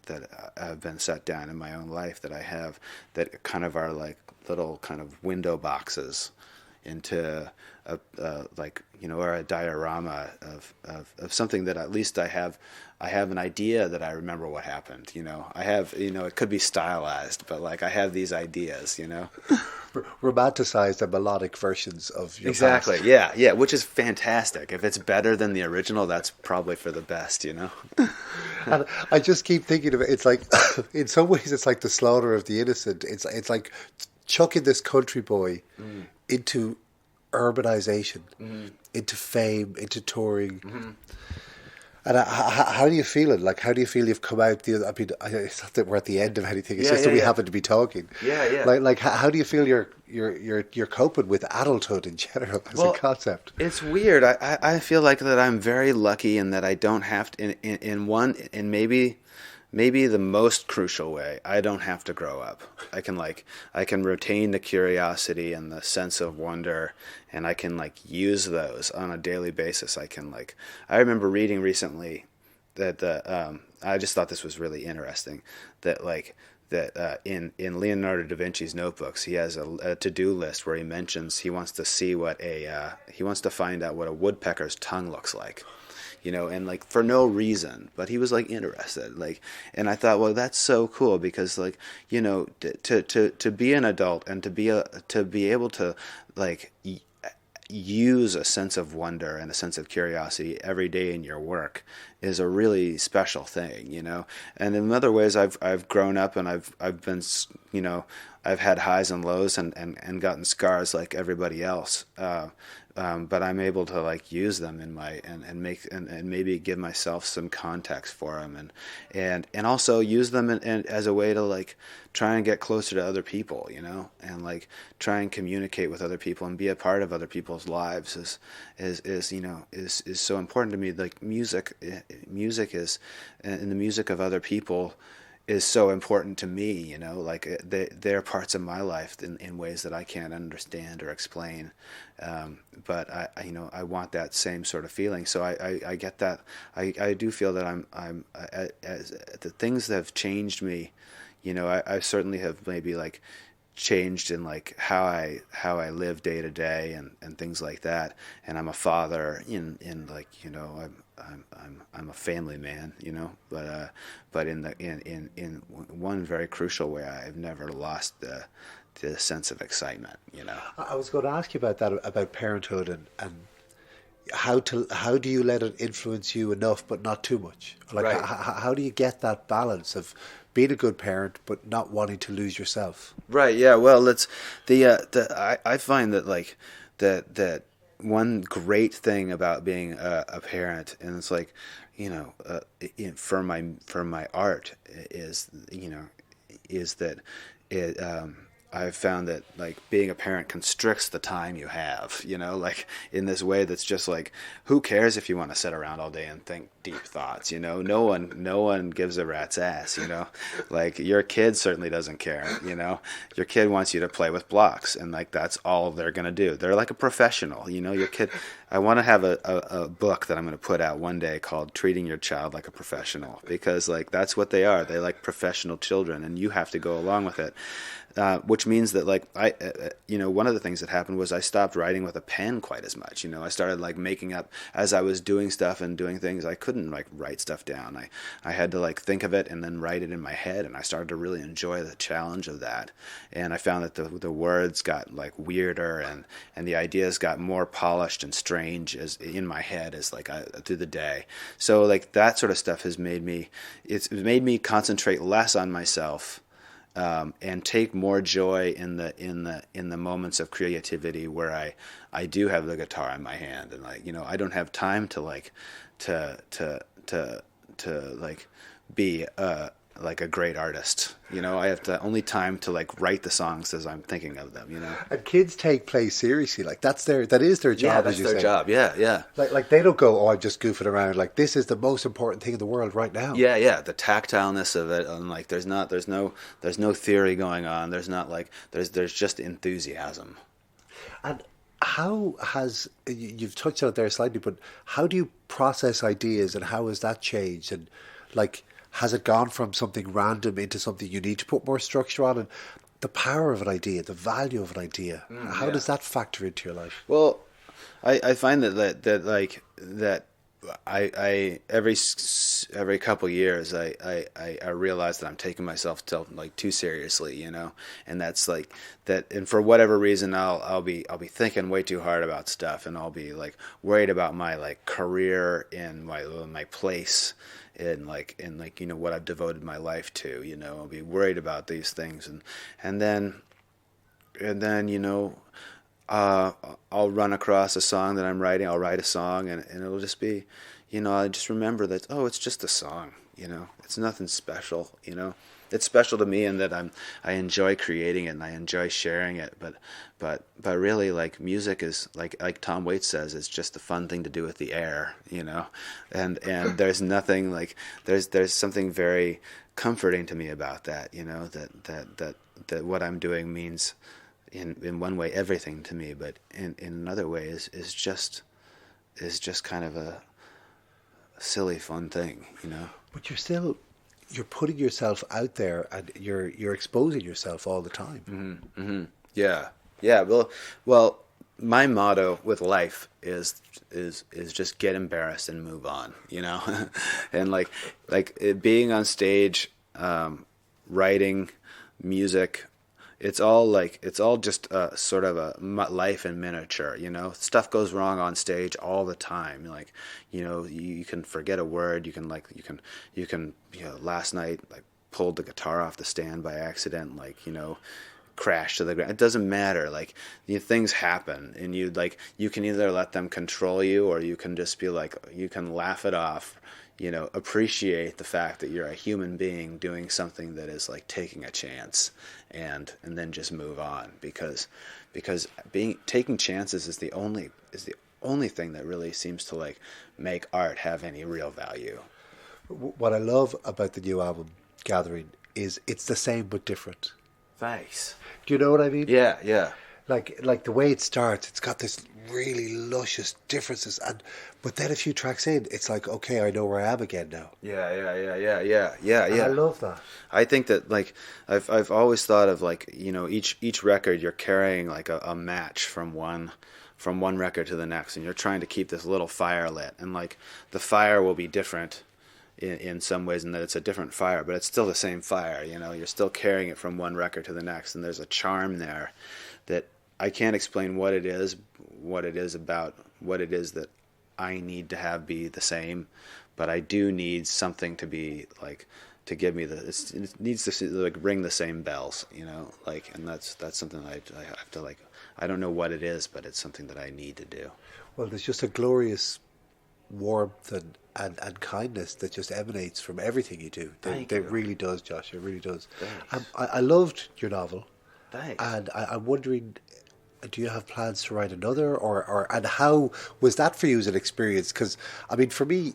have been set down in my own life that I have, that kind of are like little kind of window boxes into or a diorama of something that at least I have an idea that I remember what happened. I have, it could be stylized, but like I have these ideas, Romanticized and melodic versions of your exactly. past. Yeah, which is fantastic. If it's better than the original, that's probably for the best, And I just keep thinking of it. It's like, in some ways, it's like the slaughter of the innocent. It's like chucking this country boy into urbanization, into fame, into touring. And how do you feel it? Like, how do you feel you've come out? It's not that we're at the end of anything. It's just that we happen to be talking. Yeah. Like, how do you feel you're coping with adulthood in general as a concept? It's weird. I feel like that I'm very lucky in that I don't have to, in maybe the most crucial way, I don't have to grow up. I can retain the curiosity and the sense of wonder, and I can like use those on a daily basis. I remember reading recently that I just thought this was really interesting, that in Leonardo da Vinci's notebooks, he has a to-do list where he mentions he wants to find out what a woodpecker's tongue looks like. And like for no reason, but he was like interested, like, and I thought, well, that's so cool because like, to be an adult and to be able to like use a sense of wonder and a sense of curiosity every day in your work is a really special thing, And in other ways, I've grown up and I've been, I've had highs and lows and gotten scars like everybody else. But I'm able to like use them in my and maybe give myself some context for them and also use them as a way to like try and get closer to other people, and like try and communicate with other people and be a part of other people's lives is so important to me. Like music is, and the music of other people is so important to me, like they're parts of my life in ways that I can't understand or explain. But I want that same sort of feeling. So I get that. I do feel that I'm as the things that have changed me, I certainly have maybe like changed in like how I live day to day and things like that. And I'm a father in like, I'm a family man, but in one very crucial way, I've never lost the sense of excitement, I was going to ask you about that, about parenthood and how do you let it influence you enough but not too much? Like right. How do you get that balance of being a good parent but not wanting to lose yourself? Right. Yeah. Well, it's I find that like that one great thing about being a parent, and it's like, for my art is that it I've found that like being a parent constricts the time you have, like in this way that's just like, who cares if you want to sit around all day and think deep thoughts, no one gives a rat's ass, like your kid certainly doesn't care, your kid wants you to play with blocks and like that's all they're going to do. They're like a professional, your kid. I want to have a book that I'm going to put out one day called Treating Your Child Like a Professional, because like that's what they are. They like professional children and you have to go along with it. which means that like one of the things that happened was I stopped writing with a pen quite as much. I started like making up as I was doing stuff and doing things. I couldn't like write stuff down. I had to like think of it and then write it in my head, and I started to really enjoy the challenge of that. And I found that the words got like weirder, and the ideas got more polished and strange as in my head as like through the day. So like that sort of stuff has made me concentrate less on myself. And take more joy in the moments of creativity where I do have the guitar in my hand, and like I don't have time to like to like be like a great artist. I have only time to like write the songs as I'm thinking of them. And kids take play seriously. Like that is their job. Yeah, that's as you their say. job. Yeah. Like they don't go, oh, I'm just goofing around. Like this is the most important thing in the world right now. Yeah. The tactileness of it, and like there's no theory going on. There's not like there's just enthusiasm. And how has you've touched on it there slightly, but how do you process ideas, and how has that changed? And like, has it gone from something random into something you need to put more structure on? And the power of an idea, the value of an idea, how does that factor into your life? Well, I find that I every couple years I realize that I'm taking myself like too seriously, and that's like that. And for whatever reason, I'll be thinking way too hard about stuff, and I'll be like worried about my like career and my place in what I've devoted my life to. I'll be worried about these things, and then I'll run across a song that I'm writing. I'll write a song, and it'll just be, I just remember that, oh, it's just a song, it's nothing special, It's special to me in that I enjoy creating it and I enjoy sharing it, but really, like, music is like Tom Waits says, it's just a fun thing to do with the air, and there's nothing like there's something very comforting to me about that, that what I'm doing means in one way everything to me, but in another way is just kind of a silly fun thing, But you're putting yourself out there, and you're exposing yourself all the time. Mm-hmm. Mm-hmm. Yeah. Well, my motto with life is just get embarrassed and move on, and like being on stage, writing music. It's all just sort of a life in miniature, Stuff goes wrong on stage all the time. Like, you can forget a word. You can last night like pulled the guitar off the stand by accident, like, crash to the ground. It doesn't matter. Like, things happen, and you can either let them control you, or you can just be like, you can laugh it off. Appreciate the fact that you're a human being doing something that is like taking a chance, and then just move on, because taking chances is the only thing that really seems to like make art have any real value. What I love about the new album Gathering is it's the same but different. Thanks. Do you know what I mean? Yeah. Like the way it starts, it's got this really luscious differences, but then a few tracks in, it's like, okay, I know where I am again now. Yeah. And I love that. I think that like I've always thought of like each record you're carrying like a match from one record to the next, and you're trying to keep this little fire lit, and like the fire will be different in some ways, in that it's a different fire, but it's still the same fire. You're still carrying it from one record to the next, and there's a charm there that I can't explain what it is about what it is that I need to have be the same, but I do need something to be like, to give me it needs to like ring the same bells, like, and that's something I have to like, I don't know what it is, but it's something that I need to do. Well, there's just a glorious warmth and kindness that just emanates from everything you do. It really does, Josh. It really does. I loved your novel. Thanks. And I'm wondering, do you have plans to write another, or and how was that for you as an experience? Because I mean, for me,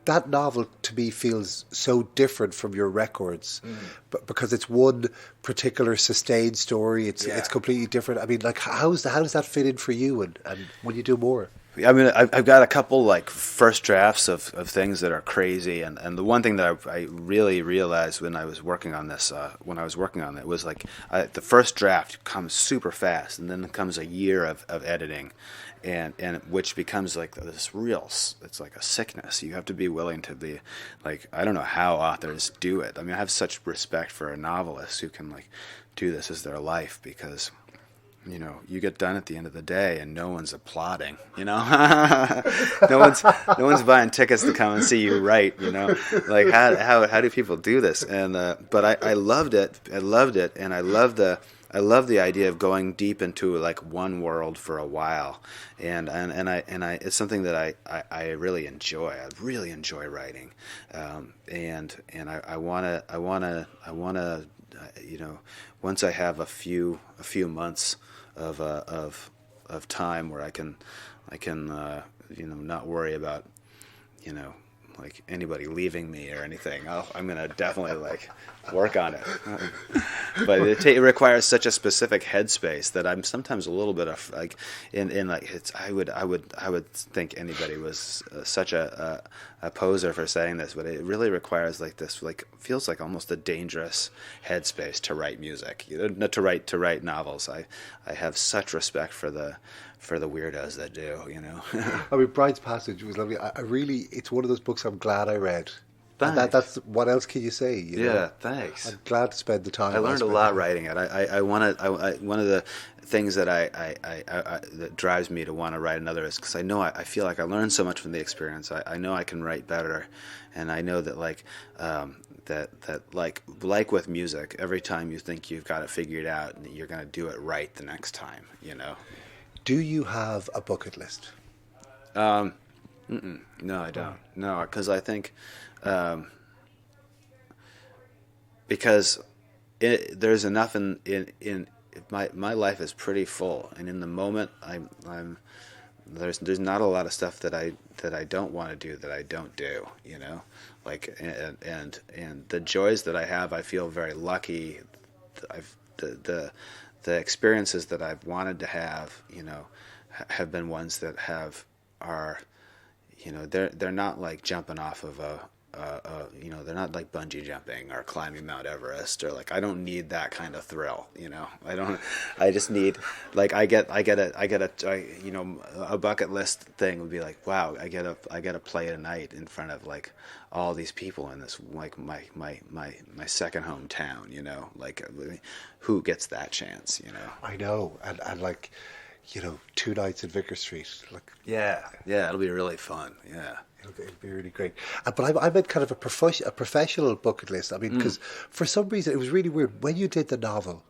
that novel to me feels so different from your records, but because it's one particular sustained story, it's completely different. I mean, like how does that fit in for you, and when you do more? I mean, I've got a couple like first drafts of things that are crazy, and the one thing that I really realized when I was working on this, was like the first draft comes super fast, and then comes a year of editing, and which becomes like this real, it's like a sickness. You have to be willing to be like, I don't know how authors do it. I mean, I have such respect for a novelist who can like do this as their life, because you get done at the end of the day and no one's applauding, no one's buying tickets to come and see you write, like how do people do this? And but I loved it, and I love the idea of going deep into like one world for a while, and I it's something that I really enjoy. I really enjoy writing, and I wanna once I have a few months of time where I can not worry about like anybody leaving me or anything. I'm gonna definitely like work on it, but it requires such a specific headspace that I'm sometimes a little bit of like in like I would think anybody was such a poser for saying this, but it really requires like this, like feels like almost a dangerous headspace to write music, not to write novels. I have such respect for the weirdos that do, I mean, Bride's Passage was lovely. I really, it's one of those books I'm glad I read. Thanks. And that's what else can you say? Yeah, thanks. I'm glad to spend the time. I learned a lot writing it. I one of the things that that drives me to want to write another is because I feel like I learned so much from the experience. I know I can write better, and I know that like that like with music, every time you think you've got it figured out, you're going to do it right the next time. Do you have a bucket list? No, I don't. No, because I think because there's enough in my life is pretty full, and in the moment I'm there's not a lot of stuff that I don't want to do that I don't do, like and the joys that I have, I feel very lucky. The experiences that I've wanted to have, have been ones that are they're not like jumping off of they're not like bungee jumping or climbing Mount Everest, or like I don't need that kind of thrill. I just need like I get a bucket list thing would be like, wow, I get to play tonight in front of like all these people in this like my second hometown. Like who gets that chance? I know, and like 2 nights at Vicar Street, like yeah, it'll be really fun. Yeah. It'll be really great. But I meant kind of a professional bucket list. I mean, because for some reason it was really weird. When you did the novel,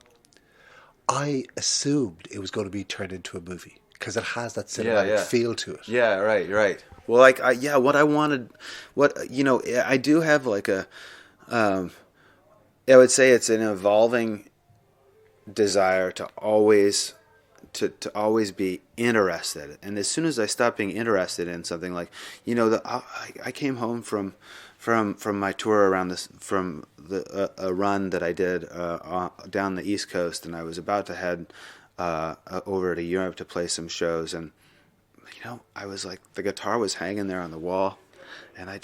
I assumed it was going to be turned into a movie because it has that cinematic feel to it. Yeah, right. Well, like, what I wanted, I do have like I would say it's an evolving desire to always be interested, and as soon as I stopped being interested in something, like I came home from my tour around this, from a run that I did down the East Coast, and I was about to head over to Europe to play some shows, and I was like, the guitar was hanging there on the wall, and I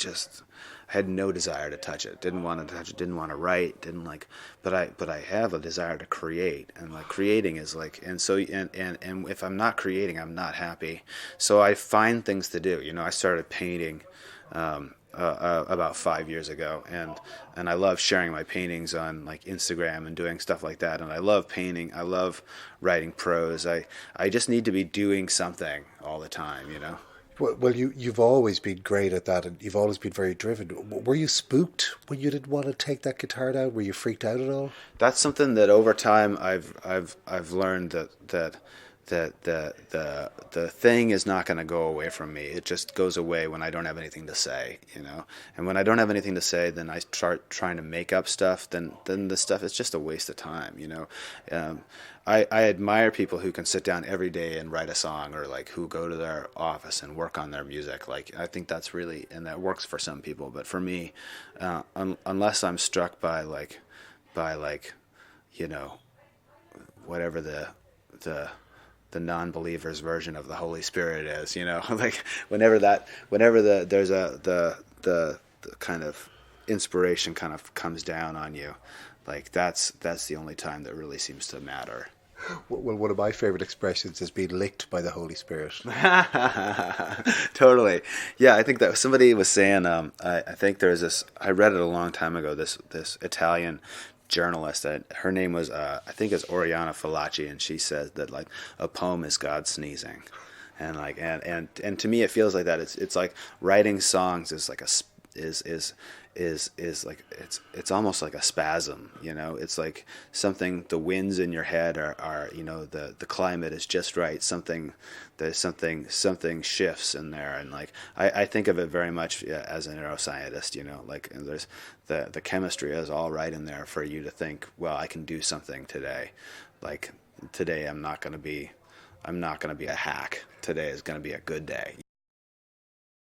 had no desire to touch it. Didn't want to touch it. Didn't want to write. Didn't like. But I have a desire to create, and like creating is like. And so and if I'm not creating, I'm not happy. So I find things to do. I started painting about 5 years ago, and I love sharing my paintings on like Instagram and doing stuff like that. And I love painting. I love writing prose. I just need to be doing something all the time. Well, you've always been great at that, and you've always been very driven. Were you spooked when you didn't want to take that guitar down? Were you freaked out at all? That's something that over time I've learned that the thing is not going to go away from me. It just goes away when I don't have anything to say, And when I don't have anything to say, then I start trying to make up stuff. Then the stuff is just a waste of time, I admire people who can sit down every day and write a song, or like who go to their office and work on their music. Like I think that's really, and that works for some people. But for me, unless I'm struck by whatever the the non-believer's version of the Holy Spirit is, you know, like there's the kind of inspiration kind of comes down on you, like that's the only time that really seems to matter. Well, one of my favorite expressions is being licked by the Holy Spirit. Totally. Yeah, I think that somebody was saying, I think there's this, I read it a long time ago, this Italian journalist, that her name was, I think it's Oriana Fallaci, and she says that like a poem is God sneezing. And like, and to me it feels like that. It's like writing songs is like is like it's almost like a spasm, you know. It's like something, the winds in your head are you know, the climate is just right, there's something shifts in there. And like I think of it very much, yeah, as a neuroscientist, you know, like there's the chemistry is all right in there for you to think, well, I can do something today. Like today I'm not going to be a hack. Today is going to be a good day.